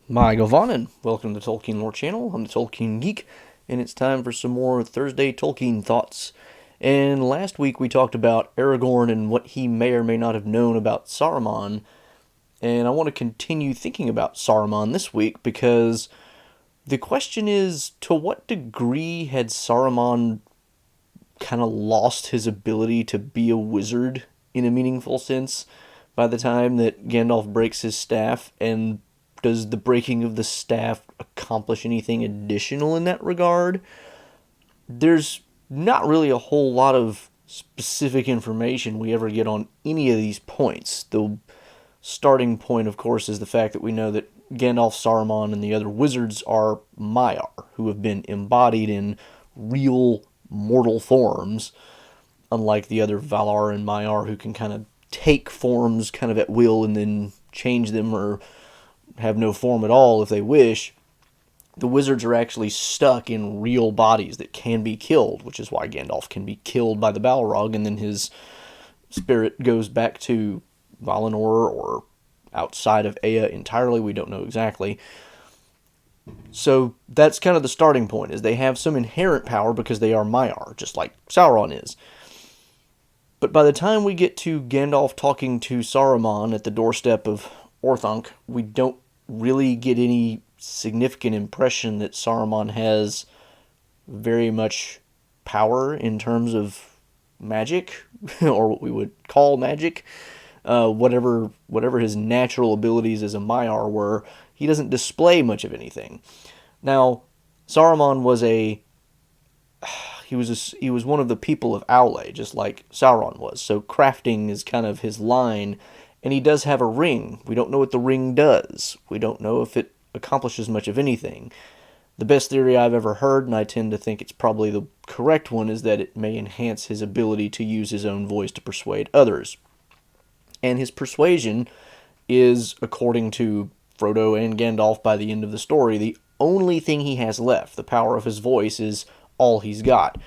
My Govanen, welcome to the Tolkien Lore Channel. I'm the Tolkien Geek, and it's time for some more Thursday Tolkien thoughts. And last week we talked about Aragorn and what he may or may not have known about Saruman, and I want to continue thinking about Saruman this week because the question is, to what degree had Saruman kind of lost his ability to be a wizard in a meaningful sense by the time that Gandalf breaks his staff, and does the breaking of the staff accomplish anything additional in that regard? There's not really a whole lot of specific information we ever get on any of these points. The starting point, of course, is the fact that we know that Gandalf, Saruman, and the other wizards are Maiar, who have been embodied in real mortal forms, unlike the other Valar and Maiar, who can kind of take forms kind of at will and then change them or have no form at all if they wish. The wizards are actually stuck in real bodies that can be killed, which is why Gandalf can be killed by the Balrog and then his spirit goes back to Valinor or outside of Ea entirely. We don't know exactly. So that's kind of the starting point, is they have some inherent power because they are Maiar, just like Sauron is. But by the time we get to Gandalf talking to Saruman at the doorstep of Orthanc, we don't really get any significant impression that Saruman has very much power in terms of magic, or what we would call magic. Whatever his natural abilities as a Maiar were, he doesn't display much of anything. Now, Saruman was he was one of the people of Aule, just like Sauron was. So crafting is kind of his line, and he does have a ring. We don't know what the ring does. We don't know if it accomplishes much of anything. The best theory I've ever heard, and I tend to think it's probably the correct one, is that it may enhance his ability to use his own voice to persuade others. And his persuasion is, according to Frodo and Gandalf by the end of the story, the only thing he has left. The power of his voice is all he's got.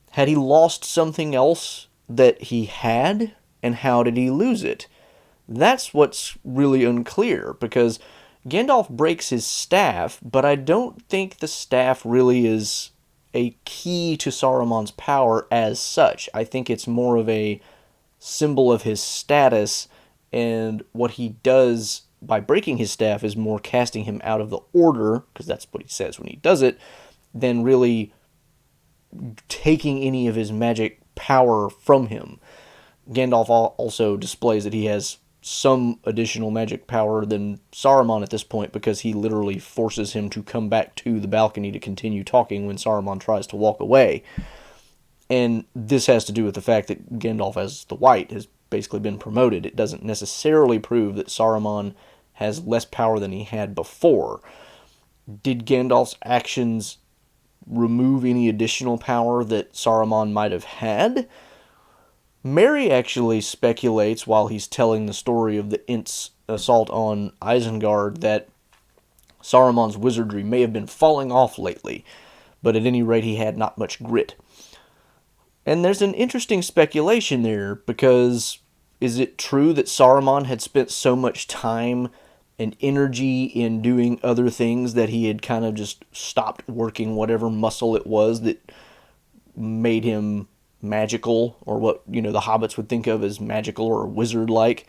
Had he lost something else that he had, and how did he lose it? That's what's really unclear, because Gandalf breaks his staff, but I don't think the staff really is a key to Saruman's power as such. I think it's more of a symbol of his status, and what he does by breaking his staff is more casting him out of the order, because that's what he says when he does it, than really taking any of his magic power from him. Gandalf also displays that he has some additional magic power than Saruman at this point, because he literally forces him to come back to the balcony to continue talking when Saruman tries to walk away. And this has to do with the fact that Gandalf as the White has basically been promoted. It doesn't necessarily prove that Saruman has less power than he had before. Did Gandalf's actions remove any additional power that Saruman might have had? Merry actually speculates, while he's telling the story of the Ents' assault on Isengard, that Saruman's wizardry may have been falling off lately, but at any rate he had not much grit. And there's an interesting speculation there, because is it true that Saruman had spent so much time and energy in doing other things that he had kind of just stopped working whatever muscle it was that made him magical, or what, the hobbits would think of as magical or wizard-like?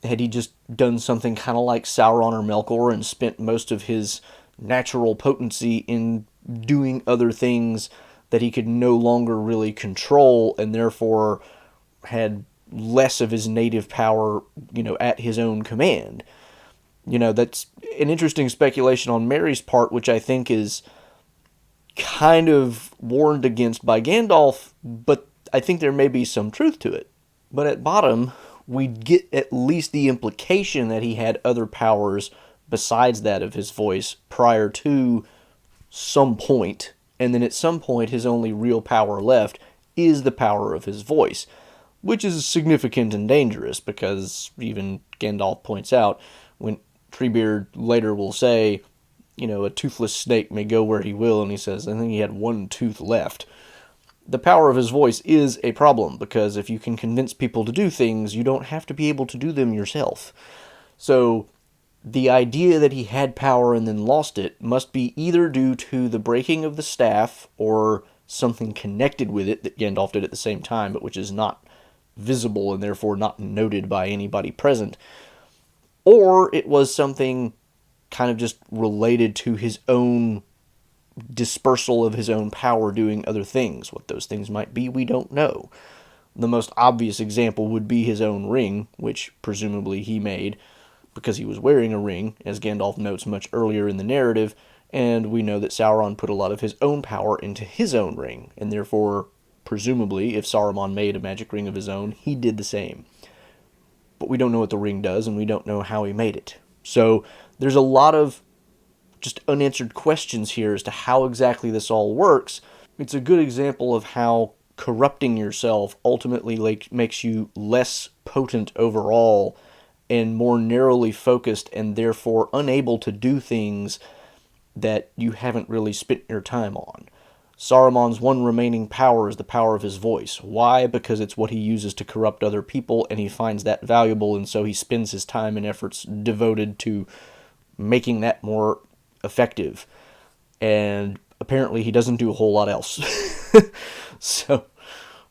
Had he just done something kind of like Sauron or Melkor and spent most of his natural potency in doing other things that he could no longer really control, and therefore had less of his native power, at his own command? That's an interesting speculation on Merry's part, which I think is kind of warned against by Gandalf, but I think there may be some truth to it. But at bottom, we get at least the implication that he had other powers besides that of his voice prior to some point, and then at some point his only real power left is the power of his voice, which is significant and dangerous, because even Gandalf points out, when Treebeard later will say, a toothless snake may go where he will, and he says, I think he had one tooth left. The power of his voice is a problem, because if you can convince people to do things, you don't have to be able to do them yourself. So the idea that he had power and then lost it must be either due to the breaking of the staff or something connected with it that Gandalf did at the same time, but which is not visible and therefore not noted by anybody present. Or it was something kind of just related to his own dispersal of his own power doing other things. What those things might be, we don't know. The most obvious example would be his own ring, which presumably he made because he was wearing a ring, as Gandalf notes much earlier in the narrative, and we know that Sauron put a lot of his own power into his own ring, and therefore, presumably, if Saruman made a magic ring of his own, he did the same. But we don't know what the ring does, and we don't know how he made it. So there's a lot of just unanswered questions here as to how exactly this all works. It's a good example of how corrupting yourself ultimately makes you less potent overall and more narrowly focused and therefore unable to do things that you haven't really spent your time on. Saruman's one remaining power is the power of his voice. Why? Because it's what he uses to corrupt other people, and he finds that valuable, and so he spends his time and efforts devoted to making that more effective. And apparently he doesn't do a whole lot else. So,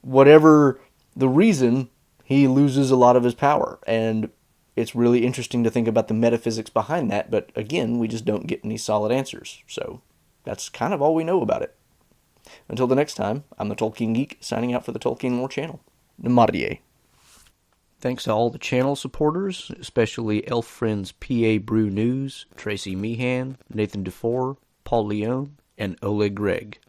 whatever the reason, he loses a lot of his power, and it's really interesting to think about the metaphysics behind that, but again, we just don't get any solid answers. So, that's kind of all we know about it. Until the next time, I'm the Tolkien Geek, signing out for the Tolkien Lore channel. Namarie. Thanks to all the channel supporters, especially Elf Friends PA Brew News, Tracy Meehan, Nathan DeFore, Paul Leone, and Oleg Gregg.